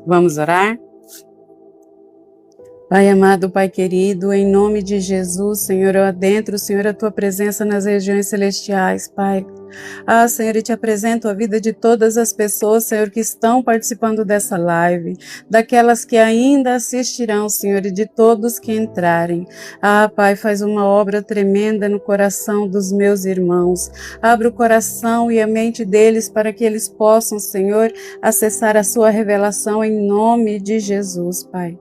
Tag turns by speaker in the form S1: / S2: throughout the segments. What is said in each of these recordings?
S1: Vamos orar? Pai amado, Pai querido, em nome de Jesus, Senhor, eu adentro, Senhor, a Tua presença nas regiões celestiais, Pai. Senhor, eu te apresento a vida de todas as pessoas, Senhor, que estão participando dessa live, daquelas que ainda assistirão, Senhor, e de todos que entrarem. Pai, faz uma obra tremenda no coração dos meus irmãos. Abre o coração e a mente deles para que eles possam, Senhor, acessar a sua revelação em nome de Jesus, Pai.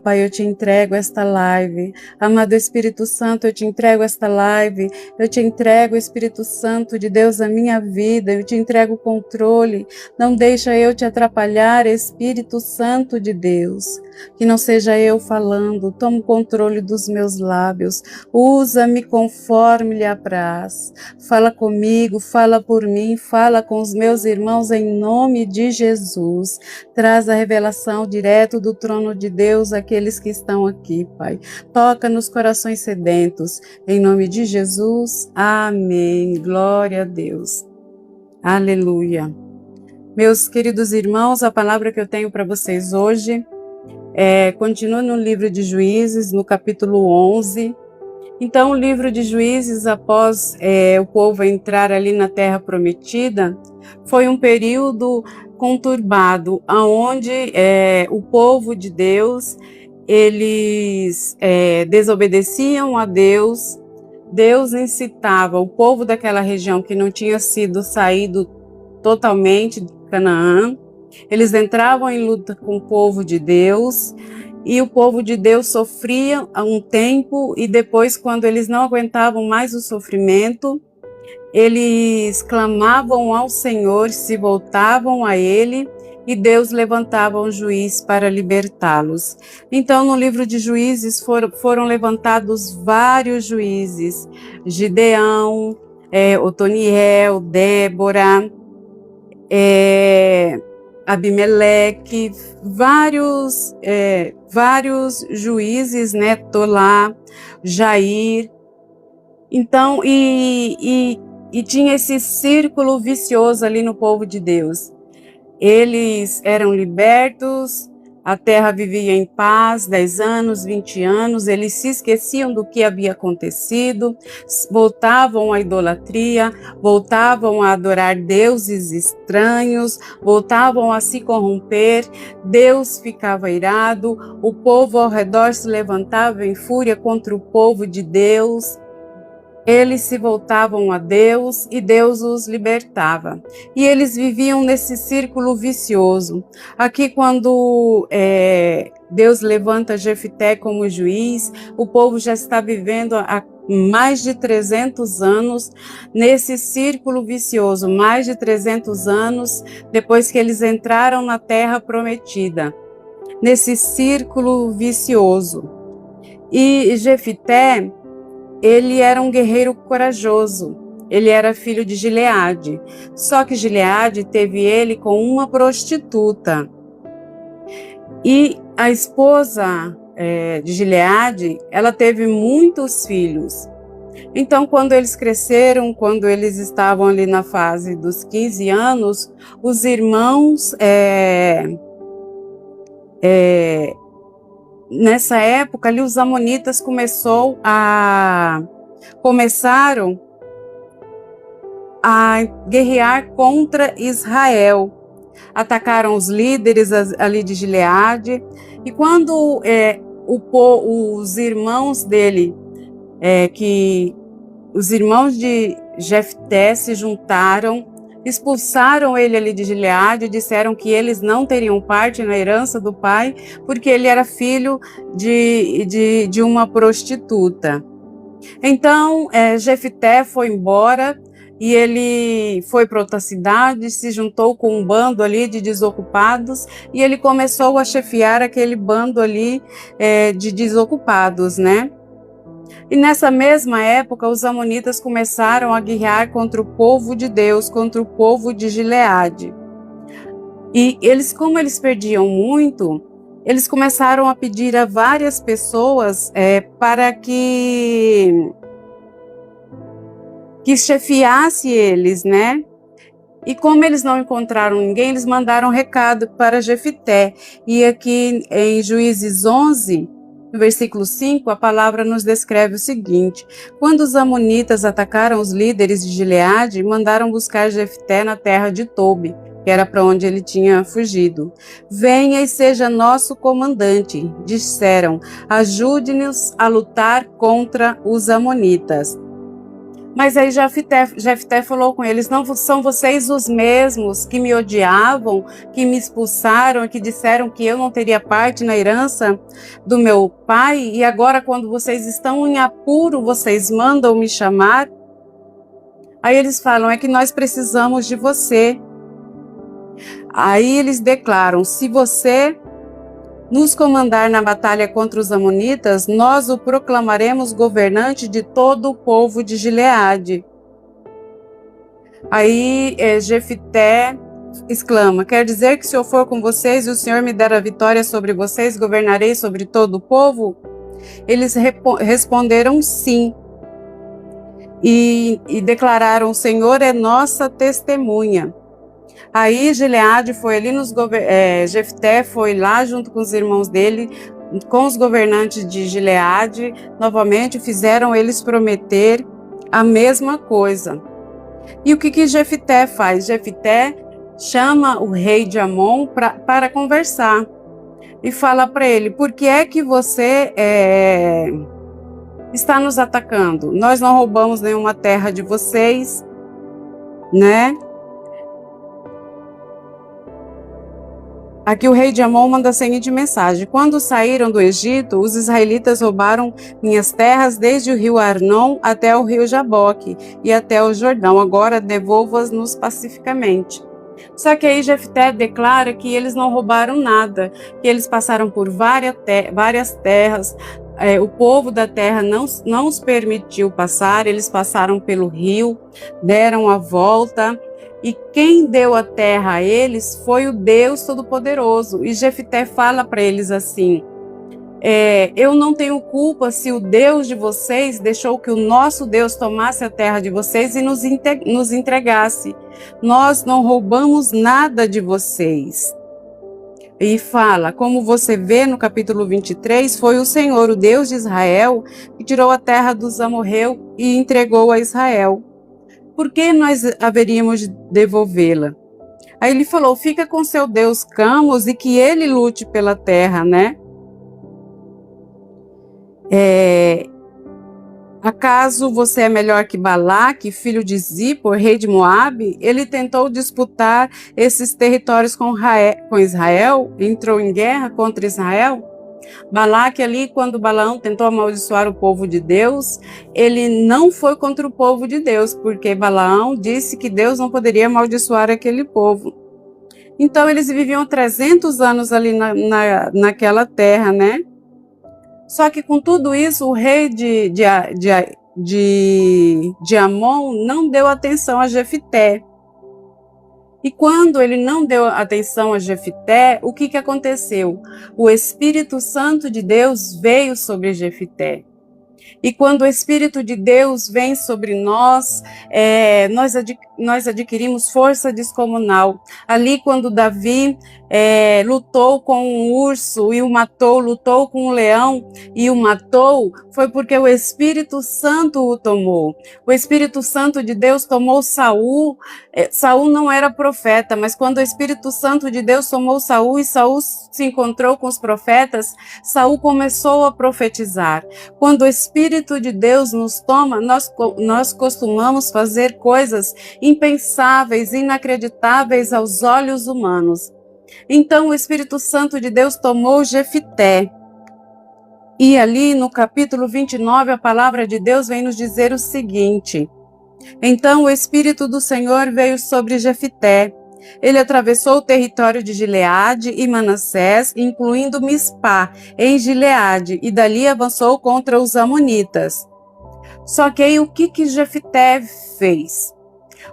S1: Pai, eu te entrego esta live. Amado Espírito Santo, eu te entrego esta live. Eu te entrego, Espírito Santo de Deus, a minha vida. Eu te entrego o controle. Não deixa eu te atrapalhar, Espírito Santo de Deus. Que não seja eu falando. Toma o controle dos meus lábios. Usa-me conforme lhe apraz. Fala comigo, fala por mim, fala com os meus irmãos em nome de Jesus. Traz a revelação direto do trono de Deus àqueles que estão aqui, Pai. Toca nos corações sedentos. Em nome de Jesus, amém. Glória a Deus. Aleluia. Meus queridos irmãos, a palavra que eu tenho para vocês hoje continua no livro de Juízes, no capítulo 11. Então, o livro de Juízes, após o povo entrar ali na Terra Prometida, foi um período conturbado, onde o povo de Deus, eles desobedeciam a Deus. Deus incitava o povo daquela região que não tinha sido saído totalmente de Canaã. Eles entravam em luta com o povo de Deus, e o povo de Deus sofria há um tempo, e depois, quando eles não aguentavam mais o sofrimento, eles clamavam ao Senhor, se voltavam a Ele, e Deus levantava um juiz para libertá-los. Então, no livro de Juízes foram levantados vários juízes: Gideão, Otoniel, Débora, Abimeleque, vários juízes, né? Tolá, Jair. Então, e tinha esse círculo vicioso ali no povo de Deus. Eles eram libertos, a terra vivia em paz, 10 anos, 20 anos, eles se esqueciam do que havia acontecido, voltavam à idolatria, voltavam a adorar deuses estranhos, voltavam a se corromper, Deus ficava irado, o povo ao redor se levantava em fúria contra o povo de Deus. Eles se voltavam a Deus e Deus os libertava. E eles viviam nesse círculo vicioso. Aqui, quando Deus levanta Jefté como juiz, o povo já está vivendo há mais de 300 anos nesse círculo vicioso, mais de 300 anos depois que eles entraram na Terra Prometida, nesse círculo vicioso. E Jefté, ele era um guerreiro corajoso, ele era filho de Gileade, só que Gileade teve ele com uma prostituta. E a esposa de Gileade, ela teve muitos filhos. Então, quando eles cresceram, quando eles estavam ali na fase dos 15 anos, os irmãos, nessa época ali, os amonitas começaram a guerrear contra Israel. Atacaram os líderes ali de Gileade, e quando os irmãos dele, os irmãos de Jefté se juntaram, expulsaram ele ali de Gileade, disseram que eles não teriam parte na herança do pai, porque ele era filho de uma prostituta. Então, Jefté foi embora, e ele foi para outra cidade, se juntou com um bando ali de desocupados, e ele começou a chefiar aquele bando ali de desocupados, né? E nessa mesma época, os amonitas começaram a guerrear contra o povo de Deus, contra o povo de Gileade. E eles, como eles perdiam muito, eles começaram a pedir a várias pessoas para que chefiasse eles, né? E como eles não encontraram ninguém, eles mandaram recado para Jefité. E aqui em Juízes 11, no versículo 5, a palavra nos descreve o seguinte: quando os amonitas atacaram os líderes de Gileade, mandaram buscar Jefté na terra de Tobi, que era para onde ele tinha fugido. Venha e seja nosso comandante, disseram, ajude-nos a lutar contra os amonitas. Mas aí Jefté falou com eles: não são vocês os mesmos que me odiavam, que me expulsaram, que disseram que eu não teria parte na herança do meu pai, e agora quando vocês estão em apuro, vocês mandam me chamar? Aí eles falam: é que nós precisamos de você. Aí eles declaram: se você nos comandar na batalha contra os amonitas, nós o proclamaremos governante de todo o povo de Gileade. Aí Jefité exclama: quer dizer que se eu for com vocês e o Senhor me der a vitória sobre vocês, governarei sobre todo o povo? Eles responderam sim. E declararam: o Senhor é nossa testemunha. Aí Gileade foi ali Jefté foi lá junto com os irmãos dele, com os governantes de Gileade, novamente fizeram eles prometer a mesma coisa. E o que Jefté faz? Jefté chama o rei de Amon para conversar e fala para ele: por que é que você está nos atacando? Nós não roubamos nenhuma terra de vocês, né? Aqui o rei de Amon manda a seguinte mensagem: quando saíram do Egito, os israelitas roubaram minhas terras desde o rio Arnon até o rio Jaboque e até o Jordão. Agora devolva-nos pacificamente. Só que aí Jefté declara que eles não roubaram nada, que eles passaram por várias terras. O povo da terra não os permitiu passar, eles passaram pelo rio, deram a volta. E quem deu a terra a eles foi o Deus Todo-Poderoso. E Jefté fala para eles assim: eu não tenho culpa se o Deus de vocês deixou que o nosso Deus tomasse a terra de vocês e nos entregasse. Nós não roubamos nada de vocês. E fala: como você vê no capítulo 23, foi o Senhor, o Deus de Israel, que tirou a terra dos amorreus e entregou a Israel. Por que nós haveríamos de devolvê-la? Aí ele falou: fica com seu Deus Camos e que ele lute pela terra, né? Acaso você é melhor que Balaque, filho de Zippor, rei de Moabe? Ele tentou disputar esses territórios com Israel, entrou em guerra contra Israel. Balaque ali, quando Balaão tentou amaldiçoar o povo de Deus, ele não foi contra o povo de Deus, porque Balaão disse que Deus não poderia amaldiçoar aquele povo. Então eles viviam 300 anos ali naquela terra, né? Só que com tudo isso, o rei de Amon não deu atenção a Jefté. E quando ele não deu atenção a Jefté, o que aconteceu? O Espírito Santo de Deus veio sobre Jefté. E quando o Espírito de Deus vem sobre nós, nós adquirimos força descomunal. Ali quando Davi lutou com um urso e o matou, lutou com um leão e o matou, foi porque o Espírito Santo o tomou. O Espírito Santo de Deus tomou Saul. Saul não era profeta, mas quando o Espírito Santo de Deus tomou Saul e Saul se encontrou com os profetas, Saul começou a profetizar. Quando o Espírito de Deus nos toma, nós costumamos fazer coisas impensáveis, inacreditáveis aos olhos humanos. Então o Espírito Santo de Deus tomou Jefté. E ali no capítulo 29, a palavra de Deus vem nos dizer o seguinte: então o Espírito do Senhor veio sobre Jefté. Ele atravessou o território de Gileade e Manassés, incluindo Mispá, em Gileade, e dali avançou contra os amonitas. Só que aí o que Jefté fez?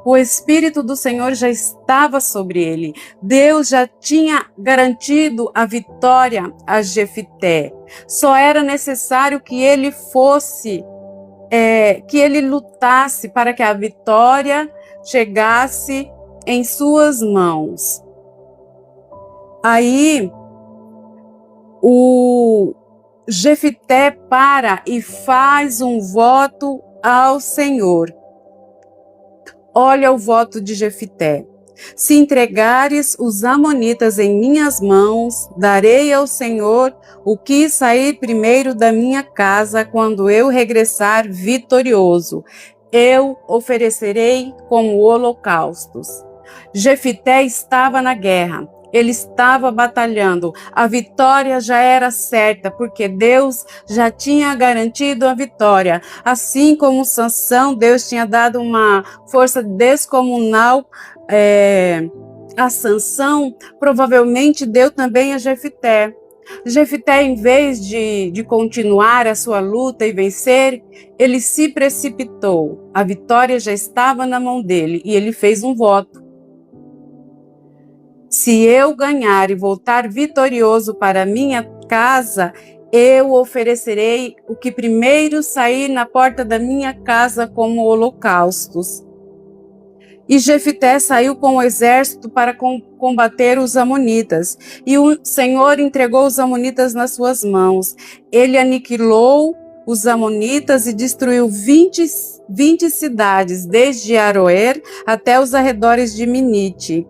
S1: O Espírito do Senhor já estava sobre ele. Deus já tinha garantido a vitória a Jefté. Só era necessário que ele que ele lutasse para que a vitória chegasse em suas mãos. Aí o Jefité para e faz um voto ao Senhor. Olha o voto de Jefité. Se entregares os amonitas em minhas mãos, darei ao Senhor o que sair primeiro da minha casa quando eu regressar vitorioso. Eu oferecerei como holocaustos. Jefité estava na guerra. Ele estava batalhando. A vitória já era certa, porque Deus já tinha garantido a vitória. Assim como Sansão, Deus tinha dado uma força descomunal a Sansão, provavelmente deu também a Jefité. Jefité, em vez de continuar a sua luta e vencer, ele se precipitou. A vitória já estava na mão dele e ele fez um voto. Se eu ganhar e voltar vitorioso para minha casa, eu oferecerei o que primeiro sair na porta da minha casa como holocaustos. E Jefité saiu com o exército para combater os amonitas, e o Senhor entregou os amonitas nas suas mãos. Ele aniquilou os amonitas e destruiu 20 cidades, desde Aroer até os arredores de Minite,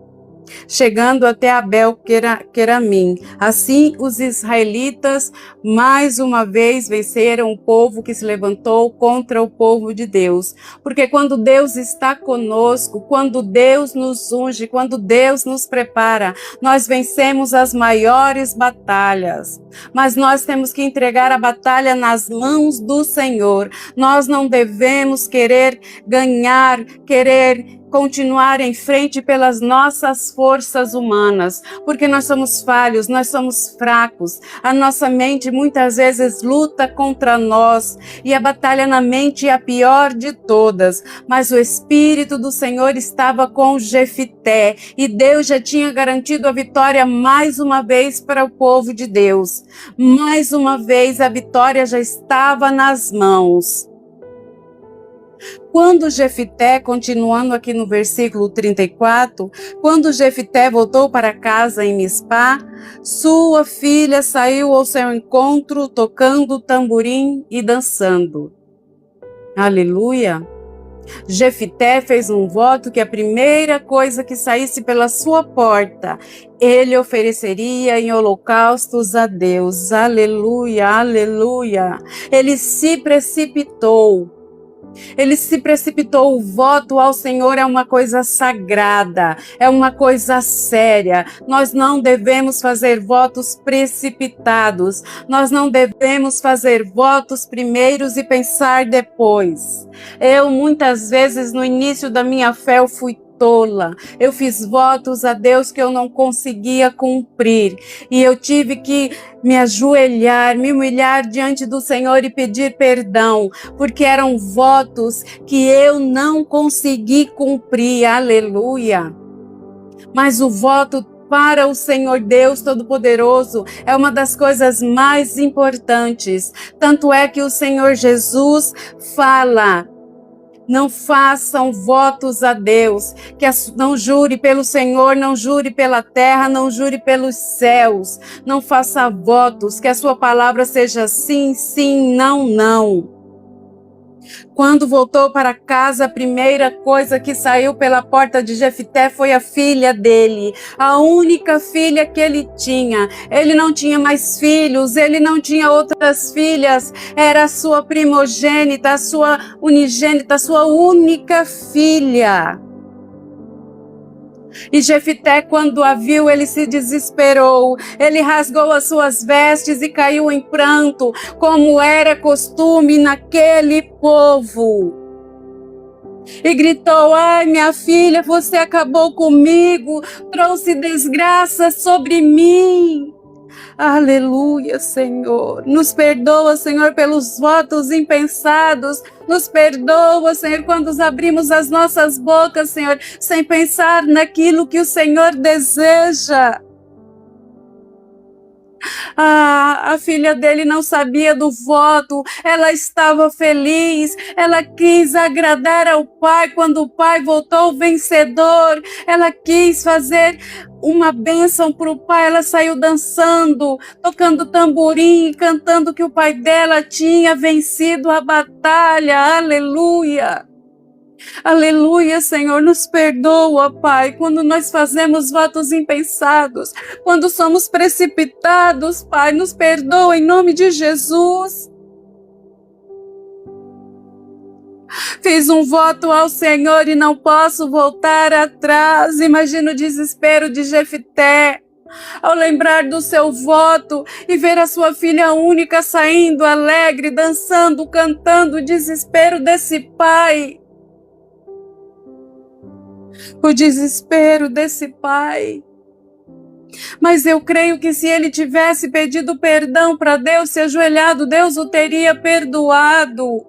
S1: chegando até Abel-Queramim. Assim, os israelitas mais uma vez venceram o povo que se levantou contra o povo de Deus. Porque quando Deus está conosco, quando Deus nos unge, quando Deus nos prepara, nós vencemos as maiores batalhas. Mas nós temos que entregar a batalha nas mãos do Senhor. Nós não devemos querer ganhar, querer continuar em frente pelas nossas forças humanas, porque nós somos falhos, nós somos fracos. A nossa mente muitas vezes luta contra nós e a batalha na mente é a pior de todas. Mas o Espírito do Senhor estava com Jefité e Deus já tinha garantido a vitória mais uma vez para o povo de Deus. Mais uma vez a vitória já estava nas mãos. Quando Jefité, continuando aqui no versículo 34, quando Jefité voltou para casa em Mispá, sua filha saiu ao seu encontro tocando tamborim e dançando. Aleluia! Jefité fez um voto que a primeira coisa que saísse pela sua porta, ele ofereceria em holocaustos a Deus. Aleluia, aleluia! Ele se precipitou. O voto ao Senhor é uma coisa sagrada, é uma coisa séria. Nós não devemos fazer votos precipitados, nós não devemos fazer votos primeiros e pensar depois. Eu muitas vezes no início da minha fé eu fui tola. Eu fiz votos a Deus que eu não conseguia cumprir. E eu tive que me ajoelhar, me humilhar diante do Senhor e pedir perdão, porque eram votos que eu não consegui cumprir. Aleluia! Mas o voto para o Senhor Deus Todo-Poderoso é uma das coisas mais importantes. Tanto é que o Senhor Jesus fala: não façam votos a Deus, não jure pelo Senhor, não jure pela terra, não jure pelos céus. Não faça votos, que a sua palavra seja sim, sim, não, não. Quando voltou para casa, a primeira coisa que saiu pela porta de Jefité foi a filha dele, a única filha que ele tinha. Ele não tinha mais filhos, ele não tinha outras filhas, era a sua primogênita, a sua unigênita, a sua única filha. E Jefité, quando a viu, ele se desesperou, ele rasgou as suas vestes e caiu em pranto, como era costume naquele povo. E gritou: ai, minha filha, você acabou comigo, trouxe desgraça sobre mim. Aleluia, Senhor. Nos perdoa, Senhor, pelos votos impensados. Nos perdoa, Senhor, quando abrimos as nossas bocas, Senhor, sem pensar naquilo que o Senhor deseja. A filha dele não sabia do voto, ela estava feliz, ela quis agradar ao pai quando o pai voltou vencedor, ela quis fazer uma bênção para o pai, ela saiu dançando, tocando tamborim, cantando que o pai dela tinha vencido a batalha, aleluia. Aleluia, Senhor, nos perdoa, Pai, quando nós fazemos votos impensados, quando somos precipitados, Pai, nos perdoa em nome de Jesus. Fiz um voto ao Senhor e não posso voltar atrás. Imagina o desespero de Jefté ao lembrar do seu voto e ver a sua filha única saindo alegre, dançando, cantando, o desespero desse pai. O desespero desse pai. Mas eu creio que se ele tivesse pedido perdão para Deus, se ajoelhado, Deus o teria perdoado.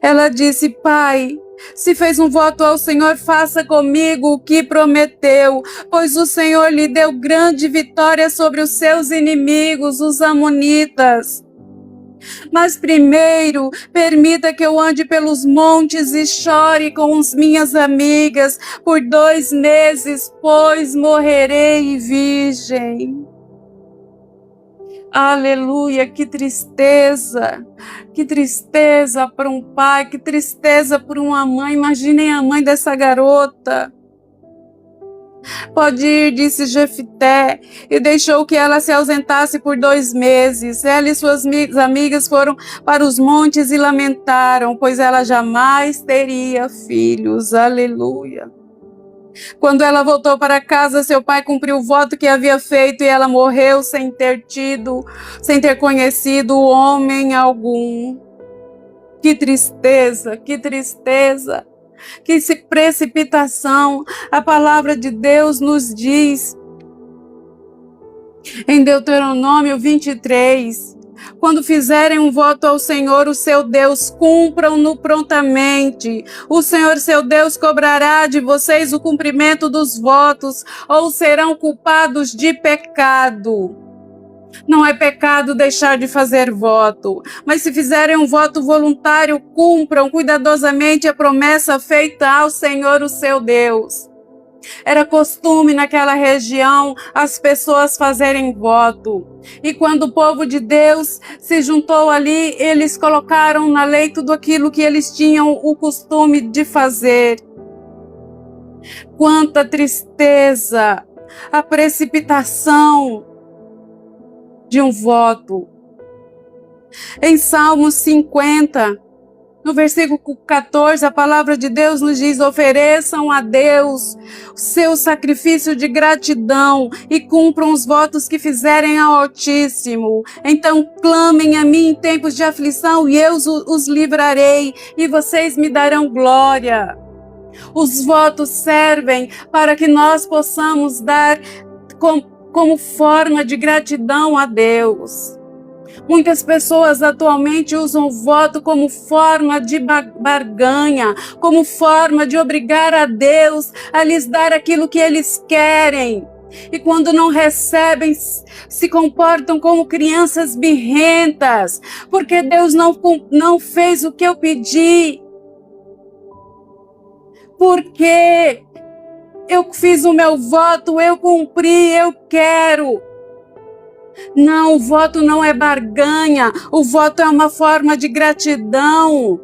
S1: Ela disse: Pai, se fez um voto ao Senhor, faça comigo o que prometeu, pois o Senhor lhe deu grande vitória sobre os seus inimigos, os amonitas. Mas primeiro, permita que eu ande pelos montes e chore com as minhas amigas por 2 meses, pois morrerei virgem. Aleluia, que tristeza para um pai, que tristeza para uma mãe. Imaginem a mãe dessa garota. Pode ir, disse Jefté, e deixou que ela se ausentasse por 2 meses. Ela e suas amigas foram para os montes e lamentaram, pois ela jamais teria filhos. Aleluia. Quando ela voltou para casa, seu pai cumpriu o voto que havia feito e ela morreu sem ter conhecido homem algum. Que tristeza, que tristeza. Que precipitação. A palavra de Deus nos diz em Deuteronômio 23, quando fizerem um voto ao Senhor, o seu Deus, cumpram-no prontamente. O Senhor, seu Deus, cobrará de vocês o cumprimento dos votos, ou serão culpados de pecado. Não é pecado deixar de fazer voto, mas se fizerem um voto voluntário, cumpram cuidadosamente a promessa feita ao Senhor, o seu Deus. Era costume naquela região as pessoas fazerem voto. E quando o povo de Deus se juntou ali, eles colocaram na lei tudo aquilo que eles tinham o costume de fazer. Quanta tristeza, a precipitação de um voto. Em Salmos 50, no versículo 14, a palavra de Deus nos diz: ofereçam a Deus o seu sacrifício de gratidão e cumpram os votos que fizerem ao Altíssimo. Então clamem a mim em tempos de aflição e eu os livrarei e vocês me darão glória. Os votos servem para que nós possamos dar como forma de gratidão a Deus. Muitas pessoas atualmente usam o voto como forma de barganha, como forma de obrigar a Deus a lhes dar aquilo que eles querem. E quando não recebem, se comportam como crianças birrentas, porque Deus não fez o que eu pedi. Porque eu fiz o meu voto, eu cumpri, eu quero. Não, o voto não é barganha, o voto é uma forma de gratidão.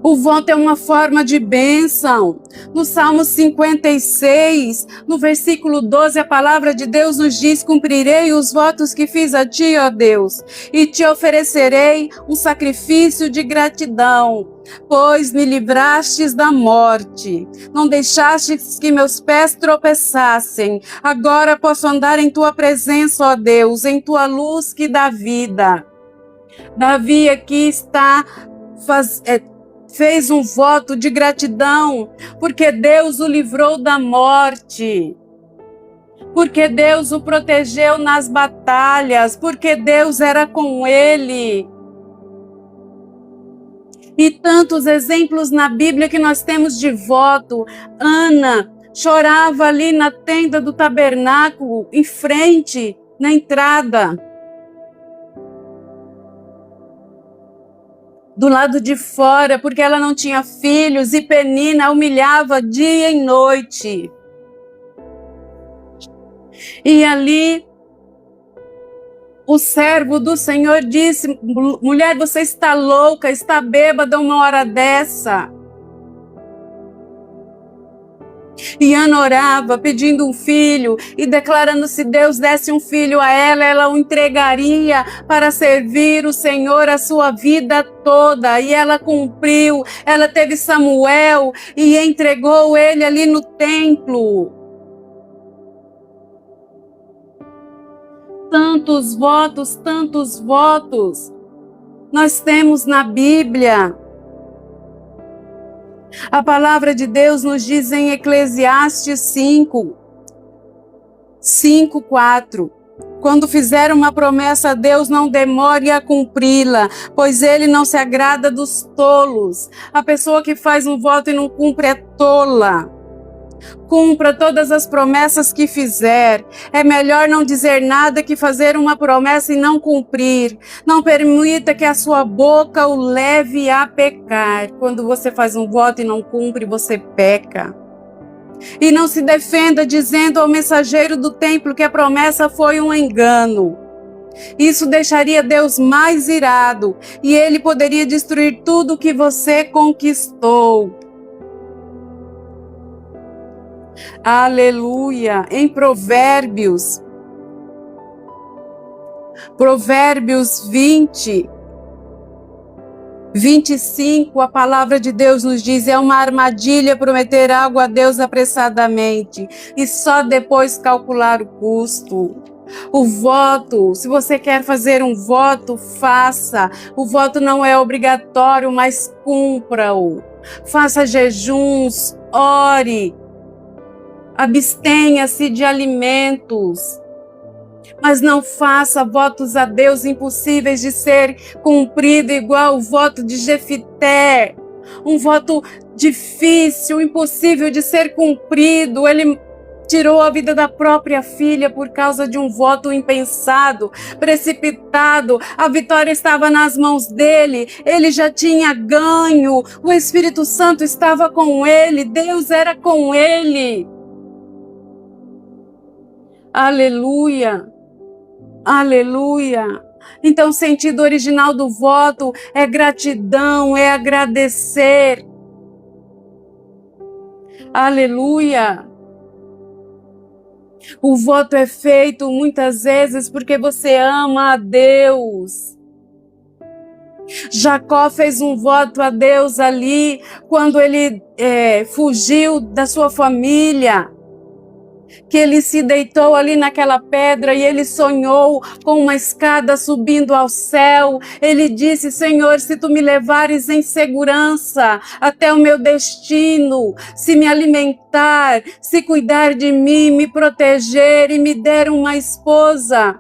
S1: O voto é uma forma de bênção. No Salmo 56, no versículo 12, a palavra de Deus nos diz: cumprirei os votos que fiz a ti, ó Deus, e te oferecerei um sacrifício de gratidão, pois me livrastes da morte, não deixastes que meus pés tropeçassem. Agora posso andar em tua presença, ó Deus, em tua luz que dá vida. Davi aqui fez um voto de gratidão, porque Deus o livrou da morte, porque Deus o protegeu nas batalhas, porque Deus era com ele. E tantos exemplos na Bíblia que nós temos de voto. Ana, chorava ali na tenda do tabernáculo, em frente, na entrada. Do lado de fora, porque ela não tinha filhos, e Penina a humilhava dia e noite. E ali, o servo do Senhor disse: mulher, você está louca, está bêbada uma hora dessa. E Ana orava, pedindo um filho e declarando: se Deus desse um filho a ela, ela o entregaria para servir o Senhor a sua vida toda. E ela cumpriu, ela teve Samuel e entregou ele ali no templo. Tantos votos nós temos na Bíblia. A palavra de Deus nos diz em Eclesiastes 5:4. Quando fizer uma promessa a Deus, não demore a cumpri-la, pois ele não se agrada dos tolos. A pessoa que faz um voto e não cumpre é tola. Cumpra todas as promessas que fizer. É melhor não dizer nada que fazer uma promessa e não cumprir. Não permita que a sua boca o leve a pecar. Quando você faz um voto e não cumpre, você peca. E não se defenda dizendo ao mensageiro do templo que a promessa foi um engano. Isso deixaria Deus mais irado e ele poderia destruir tudo que você conquistou. Aleluia! Em Provérbios 20:25, a palavra de Deus nos diz: é uma armadilha prometer algo a Deus apressadamente e só depois calcular o custo. O voto, se você quer fazer um voto, faça. O voto não é obrigatório, mas cumpra-o. Faça jejuns, ore. Abstenha-se de alimentos, mas não faça votos a Deus impossíveis de ser cumprido, igual o voto de Jefité, um voto difícil, impossível de ser cumprido. Ele tirou a vida da própria filha por causa de um voto impensado, precipitado. A vitória estava nas mãos dele, ele já tinha ganho, o Espírito Santo estava com ele, Deus era com ele. Aleluia, aleluia. Então, o sentido original do voto é gratidão, é agradecer. Aleluia. O voto é feito muitas vezes porque você ama a Deus. Jacó fez um voto a Deus ali quando ele fugiu da sua família, que ele se deitou ali naquela pedra e ele sonhou com uma escada subindo ao céu. Ele disse: Senhor, se tu me levares em segurança até o meu destino, se me alimentar, se cuidar de mim, me proteger e me der uma esposa,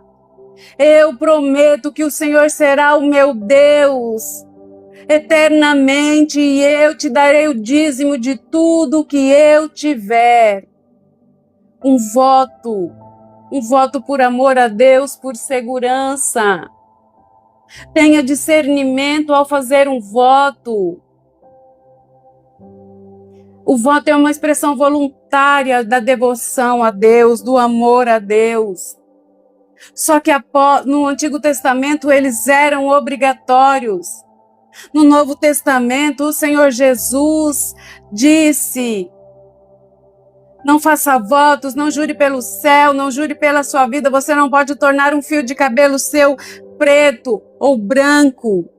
S1: eu prometo que o Senhor será o meu Deus eternamente e eu te darei o dízimo de tudo que eu tiver. Um voto por amor a Deus, por segurança. Tenha discernimento ao fazer um voto. O voto é uma expressão voluntária da devoção a Deus, do amor a Deus. Só que no Antigo Testamento eles eram obrigatórios. No Novo Testamento, o Senhor Jesus disse: não faça votos, não jure pelo céu, não jure pela sua vida. Você não pode tornar um fio de cabelo seu preto ou branco.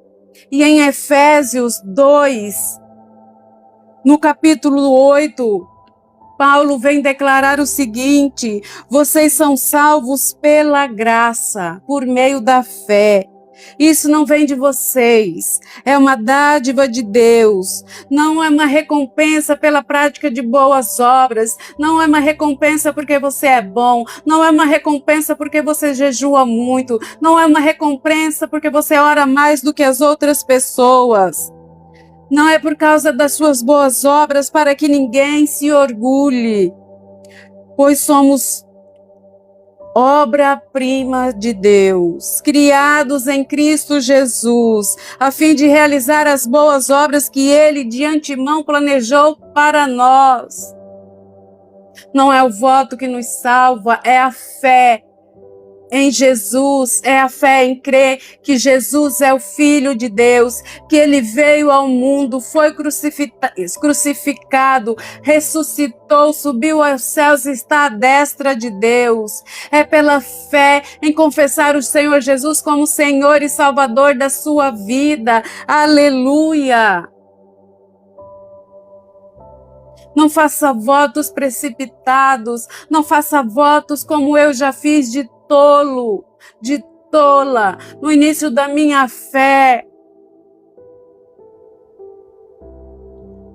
S1: E em Efésios 2, no capítulo 8, Paulo vem declarar o seguinte: vocês são salvos pela graça, por meio da fé. Isso não vem de vocês, é uma dádiva de Deus. Não é uma recompensa pela prática de boas obras, não é uma recompensa porque você é bom, não é uma recompensa porque você jejua muito, não é uma recompensa porque você ora mais do que as outras pessoas. Não é por causa das suas boas obras para que ninguém se orgulhe. pois somos obra-prima de Deus, criados em Cristo Jesus, a fim de realizar as boas obras que Ele de antemão planejou para nós. Não é o voto que nos salva, é a fé em Jesus, é a fé em crer que Jesus é o Filho de Deus, que Ele veio ao mundo, foi crucificado, ressuscitou, subiu aos céus e está à destra de Deus. É pela fé em confessar o Senhor Jesus como Senhor e Salvador da sua vida. Aleluia! Não faça votos precipitados, não faça votos como eu já fiz de tolo, de tola, no início da minha fé.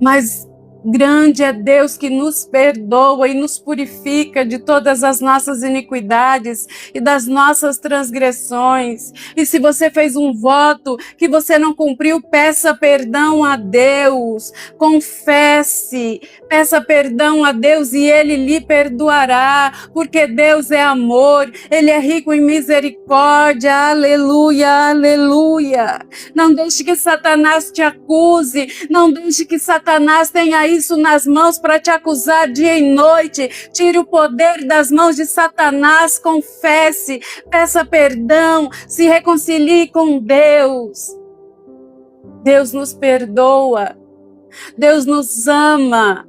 S1: Mas grande é Deus que nos perdoa e nos purifica de todas as nossas iniquidades e das nossas transgressões. E se você fez um voto que você não cumpriu, peça perdão a Deus, confesse, peça perdão a Deus e Ele lhe perdoará, porque Deus é amor, Ele é rico em misericórdia, aleluia, aleluia. Não deixe que Satanás te acuse, não deixe que Satanás tenha isso nas mãos para te acusar dia e noite. Tire o poder das mãos de Satanás, confesse, peça perdão, se reconcilie com Deus. Deus nos perdoa, Deus nos ama.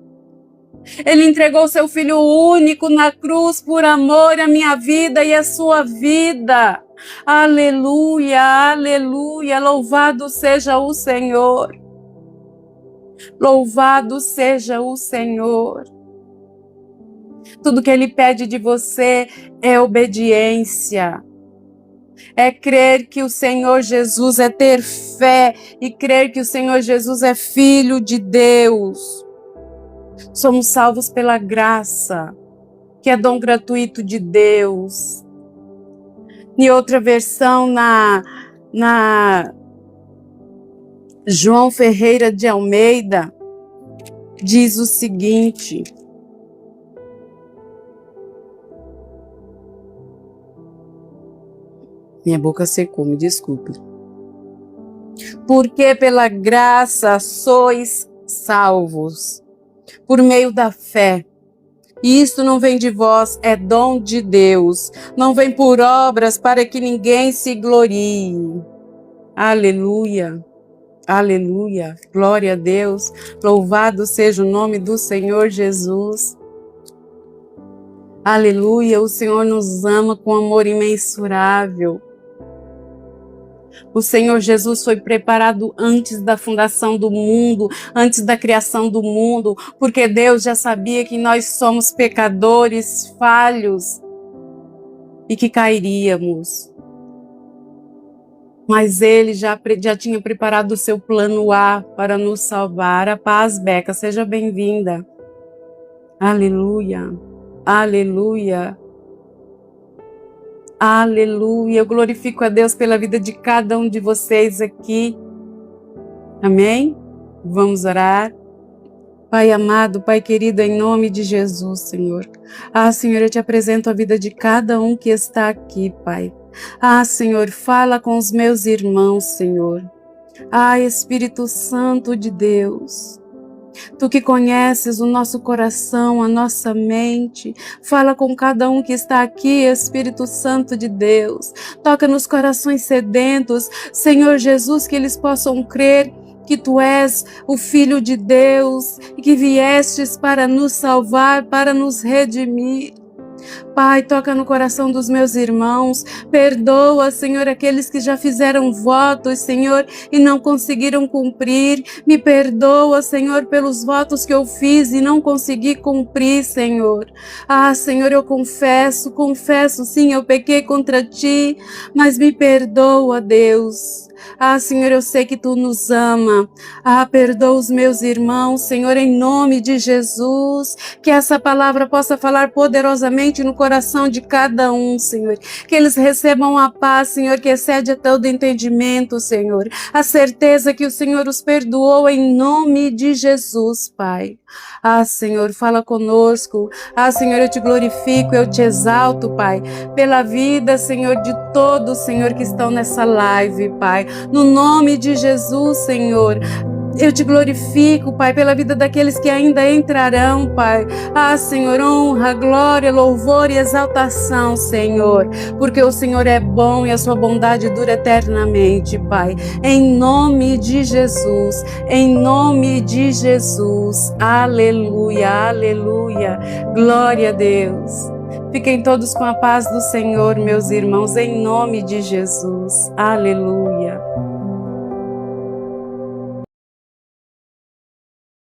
S1: Ele entregou seu Filho único na cruz por amor à minha vida e à sua vida. Aleluia, aleluia, louvado seja o Senhor. Louvado seja o Senhor. Tudo que Ele pede de você é obediência. É crer que o Senhor Jesus, é ter fé e crer que o Senhor Jesus é Filho de Deus. Somos salvos pela graça, que é dom gratuito de Deus. Em outra versão, na João Ferreira de Almeida, diz o seguinte: minha boca secou, me desculpe. Porque pela graça sois salvos, por meio da fé. E isto não vem de vós, é dom de Deus. Não vem por obras para que ninguém se glorie. Aleluia. Aleluia, glória a Deus, louvado seja o nome do Senhor Jesus. Aleluia, o Senhor nos ama com amor imensurável. O Senhor Jesus foi preparado antes da fundação do mundo, antes da criação do mundo, porque Deus já sabia que nós somos pecadores, falhos e que cairíamos. Mas Ele já tinha preparado o seu plano A para nos salvar. A paz, Beca, seja bem-vinda. Aleluia, aleluia, aleluia. Eu glorifico a Deus pela vida de cada um de vocês aqui. Amém? Vamos orar. Pai amado, Pai querido, em nome de Jesus, Senhor. Senhor, eu te apresento a vida de cada um que está aqui, Pai. Senhor, fala com os meus irmãos, Senhor. Espírito Santo de Deus, Tu que conheces o nosso coração, a nossa mente, fala com cada um que está aqui, Espírito Santo de Deus. Toca nos corações sedentos, Senhor Jesus, que eles possam crer que Tu és o Filho de Deus e que viestes para nos salvar, para nos redimir. Pai, toca no coração dos meus irmãos, perdoa, Senhor, aqueles que já fizeram votos, Senhor, e não conseguiram cumprir. Me perdoa, Senhor, pelos votos que eu fiz e não consegui cumprir, Senhor. Senhor, eu confesso, sim, eu pequei contra Ti, mas me perdoa, Deus. Senhor, eu sei que Tu nos ama. Perdoa os meus irmãos, Senhor, em nome de Jesus, que essa palavra possa falar poderosamente mente, no coração de cada um, Senhor. Que eles recebam a paz, Senhor, que excede até o do entendimento, Senhor. A certeza que o Senhor os perdoou em nome de Jesus, Pai. Senhor, fala conosco. Senhor, eu te glorifico, eu te exalto, Pai, pela vida, Senhor, de todos, Senhor, que estão nessa live, Pai. No nome de Jesus, Senhor. Eu te glorifico, Pai, pela vida daqueles que ainda entrarão, Pai. Senhor, honra, glória, louvor e exaltação, Senhor, porque o Senhor é bom e a sua bondade dura eternamente, Pai. Em nome de Jesus, em nome de Jesus. Aleluia, aleluia. Glória a Deus. Fiquem todos com a paz do Senhor, meus irmãos, em nome de Jesus. Aleluia.